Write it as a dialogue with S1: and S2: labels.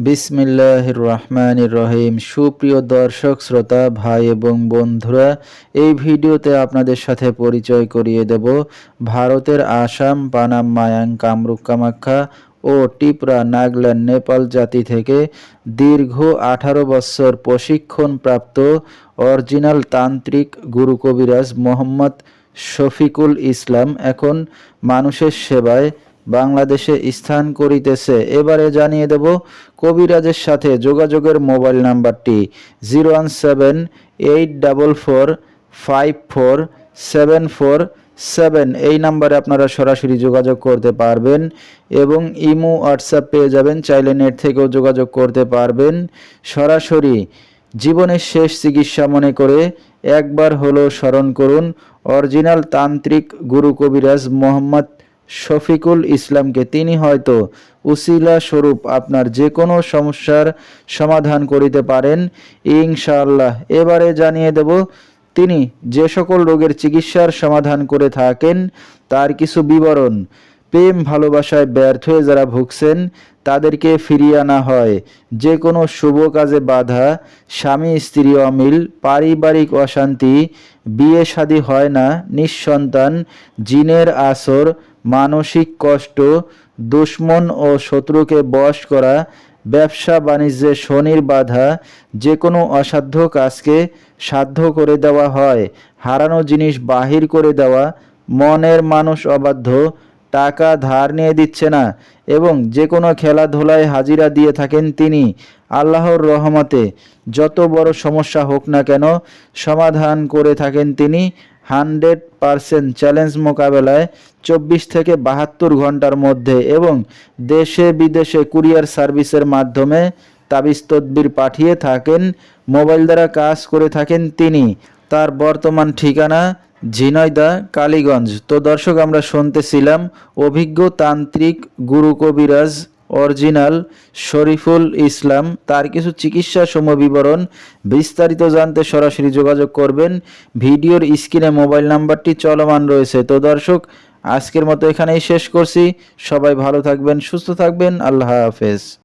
S1: বিসমিল্লাহির রহমানির রহিম। সুপ্রিয় দর্শক শ্রোতা ভাই এবং বন্ধুরা, এই ভিডিওতে আপনাদের সাথে পরিচয় করিয়ে দেব ভারতের আসাম, পানাম, মায়াং, কামরূপ, কামাখ্যা ও ত্রিপুরা, নাগাল্যান্ড, নেপাল জাতি থেকে দীর্ঘ 18 বছর প্রশিক্ষণপ্রাপ্ত অরিজিনাল তান্ত্রিক গুরু কবিরাজ মোহাম্মদ শফিকুল ইসলাম এখন মানুষের সেবায় বাংলাদেশে স্থান করিতেছে। এবারে জানিয়ে দেব কবিরাজের সাথে যোগাযোগের মোবাইল নাম্বারটি 01784547477। এই নাম্বারে আপনারা সরাসরি যোগাযোগ করতে পারবেন এবং ইমো হোয়াটসঅ্যাপ পেয়ে যাবেন, চাইলে নেট থেকেও যোগাযোগ করতে পারবেন। সরাসরি জীবনের শেষ চিকিৎসা মনে করে একবার হলো স্মরণ করুন অরিজিনাল তান্ত্রিক গুরু কবিরাজ মোহাম্মদ শফিকুল ইসলামকে। তিনি হয়তো উসিলা স্বরূপ আপনার যে কোনো সমস্যার সমাধান করিতে পারেন ইনশাআল্লাহ। এবারে জানিয়ে দেব তিনি যে সকল রোগের চিকিৎসার সমাধান করে থাকেন তার কিছু বিবরণ। প্রেম ভালোবাসায় ব্যর্থ হয়ে যারা ভুগছেন তাদেরকে ফিরিয়ে আনা হয়, যে কোনো শুভ কাজে বাধা, স্বামী স্ত্রী অমিল, পারিবারিক অশান্তি, বিয়ে শাদী হয় না, নিঃসন্তান, জিনের আসর, মানসিক কষ্ট, দুশ্মন ও শত্রুকে বশ করা, ব্যবসা বাণিজ্যে শনির বাধা, যে কোনো অসাধ্য কাজকে সাধ্য করে দেওয়া হয়, হারানো জিনিস বাহির করে দেওয়া, মনের মানুষ অবাধ্য, টাকা ধার নিয়ে দিচ্ছে না এবং যে কোনো খেলাধুলায় হাজিরা দিয়ে থাকেন তিনি। আল্লাহর রহমতে যত বড় সমস্যা হোক না কেন সমাধান করে থাকেন তিনি 100% চ্যালেঞ্জ মোকাবেলায় 24 থেকে 72 ঘন্টার মধ্যে এবং দেশে বিদেশে কুরিয়ার সার্ভিসের মাধ্যমে তাবিজ তদবির পাঠিয়ে থাকেন। মোবাইল দ্বারা কাজ করে থাকেন তিনি। তার বর্তমান ঠিকানা ঝিনাইদহ, কালীগঞ্জ। তো দর্শক, আমরা শুনতেছিলাম অভিজ্ঞ তান্ত্রিক গুরু কবিরাজ অরিজিনাল শরীফুল ইসলাম, তার কিছু চিকিৎসা সমবিবরণ। বিস্তারিত জানতে সরাসরি যোগাযোগ করবেন, ভিডিওর স্ক্রিনে মোবাইল নাম্বারটি চলমান রয়েছে। তো দর্শক, আজকের মতো এখানেই শেষ করছি। সবাই ভালো থাকবেন, সুস্থ থাকবেন। আল্লাহ হাফেজ।